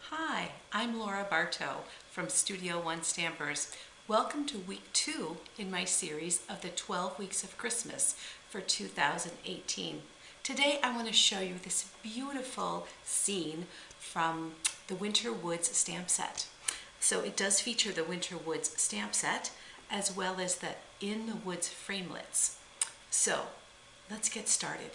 Hi, I'm Laura Barto from Studio One Stampers. Welcome to week 2 in my series of the 12 weeks of Christmas for 2018. Today I want to show you this beautiful scene from the Winter Woods stamp set. So it does feature the Winter Woods stamp set as well as the In the Woods framelits. So let's get started.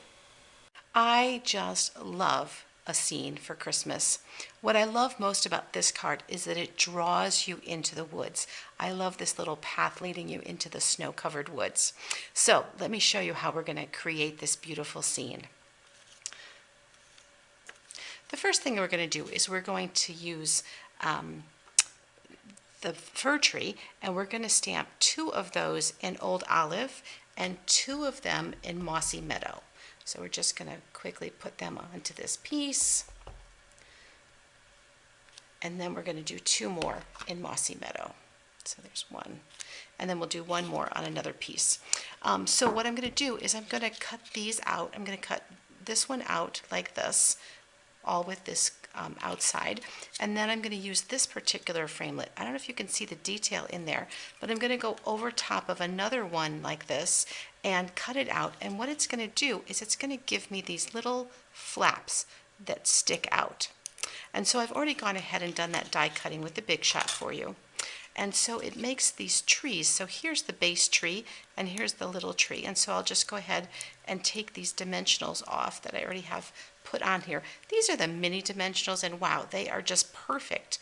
I just love a scene for Christmas. What I love most about this card is that it draws you into the woods. I love this little path leading you into the snow-covered woods. So let me show you how we're going to create this beautiful scene. The first thing we're going to do is we're going to use the fir tree, and we're going to stamp 2 of those in Old Olive and 2 of them in Mossy Meadow. So we're just going to quickly put them onto this piece, and then we're going to do 2 more in Mossy Meadow. So there's 1, and then we'll do 1 more on another piece. So what I'm going to do is I'm going to cut these out. I'm going to cut this one out like this, all with this outside, and then I'm going to use this particular framelit. I don't know if you can see the detail in there, but I'm going to go over top of another one like this and cut it out, and what it's going to do is it's going to give me these little flaps that stick out. And so I've already gone ahead and done that die cutting with the Big Shot for you. And so it makes these trees. So here's the base tree and here's the little tree. And so I'll just go ahead and take these dimensionals off that I already have put on here. These are the mini dimensionals, and wow, they are just perfect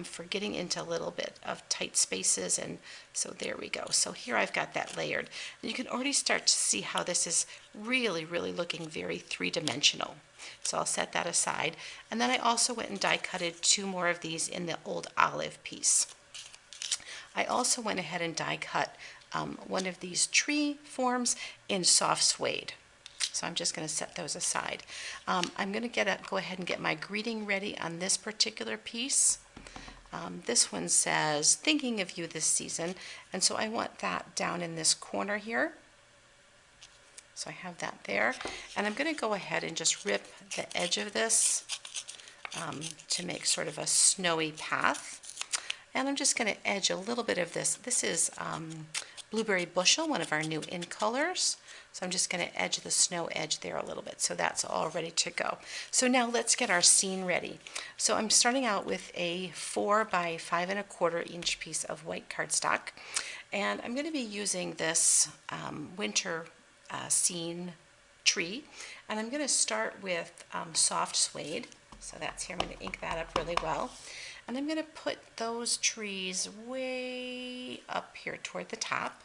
for getting into a little bit of tight spaces. And so there we go. So here I've got that layered. And you can already start to see how this is really looking very three-dimensional. So I'll set that aside. And then I also went and die cutted 2 more of these in the Old Olive piece. I also went ahead and die cut one of these tree forms in soft suede. So I'm just going to set those aside. I'm going to go ahead and get my greeting ready on this particular piece. This one says, "Thinking of you this season," and so I want that down in this corner here. So I have that there, and I'm going to go ahead and just rip the edge of this to make sort of a snowy path. And I'm just going to edge a little bit of this. This is Blueberry Bushel, one of our new in colors. So I'm just going to edge the snow edge there a little bit. So that's all ready to go. So now let's get our scene ready. So I'm starting out with a 4 by 5 1/4 inch piece of white cardstock. And I'm going to be using this winter scene tree. And I'm going to start with soft suede. So that's here. I'm going to ink that up really well. And I'm going to put those trees way up here toward the top.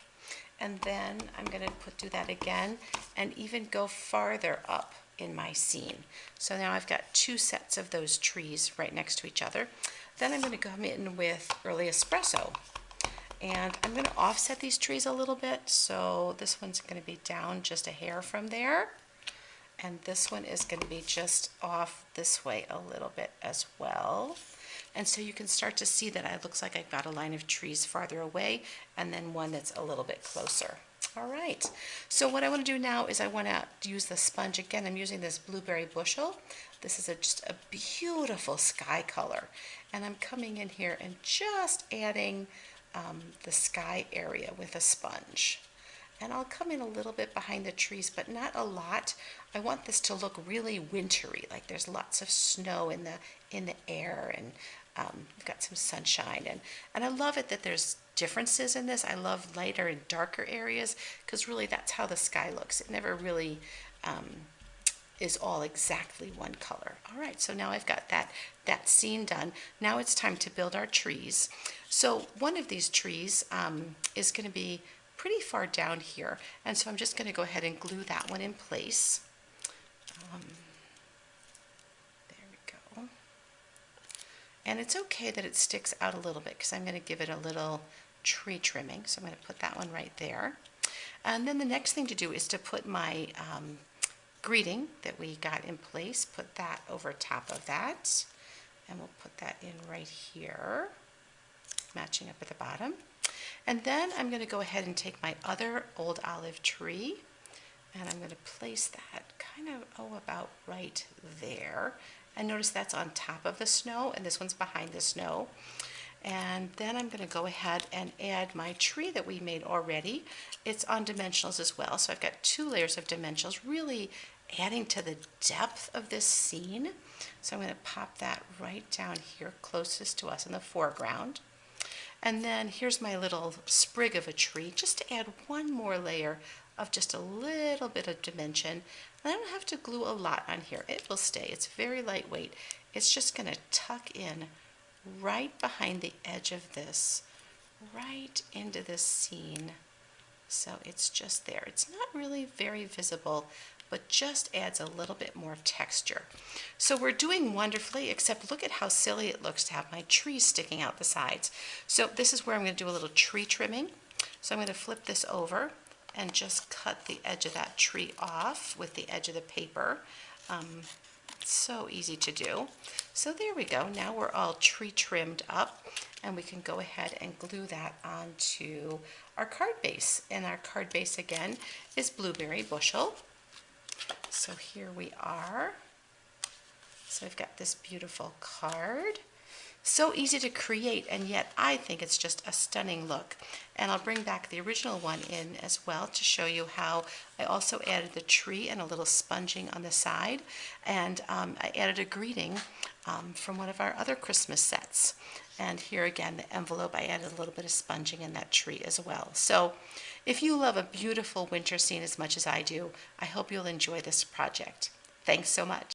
And then I'm going to do that again and even go farther up in my scene. So now I've got 2 sets of those trees right next to each other. Then I'm going to come in with Early Espresso. And I'm going to offset these trees a little bit. So this one's going to be down just a hair from there. And this one is going to be just off this way a little bit as well. And so you can start to see that it looks like I've got a line of trees farther away and then one that's a little bit closer. All right, so what I want to do now is I want to use the sponge again. I'm using this Blueberry Bushel. This is just a beautiful sky color. And I'm coming in here and just adding the sky area with a sponge. And I'll come in a little bit behind the trees, but not a lot. I want this to look really wintry, like there's lots of snow in the air, and we've got some sunshine. And I love it that there's differences in this. I love lighter and darker areas because really that's how the sky looks. It never really is all exactly one color. All right, so now I've got that scene done. Now it's time to build our trees. So one of these trees is going to be pretty far down here, and so I'm just going to go ahead and glue that one in place. There we go. And it's okay that it sticks out a little bit because I'm going to give it a little tree trimming, so I'm going to put that one right there. And then the next thing to do is to put my greeting that we got in place, put that over top of that, and we'll put that in right here, matching up at the bottom. And then I'm going to go ahead and take my other Old Olive tree, and I'm going to place that kind of, about right there. And notice that's on top of the snow, and this one's behind the snow. And then I'm going to go ahead and add my tree that we made already. It's on dimensionals as well, so I've got 2 layers of dimensionals, really adding to the depth of this scene. So I'm going to pop that right down here closest to us in the foreground. And then here's my little sprig of a tree, just to add one more layer of just a little bit of dimension. And I don't have to glue a lot on here. It will stay. It's very lightweight. It's just going to tuck in right behind the edge of this, right into this scene. So it's just there. It's not really very visible, but just adds a little bit more texture. So we're doing wonderfully, except look at how silly it looks to have my trees sticking out the sides. So this is where I'm going to do a little tree trimming. So I'm going to flip this over and just cut the edge of that tree off with the edge of the paper. It's so easy to do. So there we go. Now we're all tree trimmed up, and we can go ahead and glue that onto our card base. And our card base again is blueberry bushel. So here we are. So I've got this beautiful card. So easy to create, and yet I think it's just a stunning look. And I'll bring back the original one in as well to show you how I also added the tree and a little sponging on the side. And I added a greeting from one of our other Christmas sets. And here again, the envelope, I added a little bit of sponging in that tree as well. So if you love a beautiful winter scene as much as I do, I hope you'll enjoy this project. Thanks so much.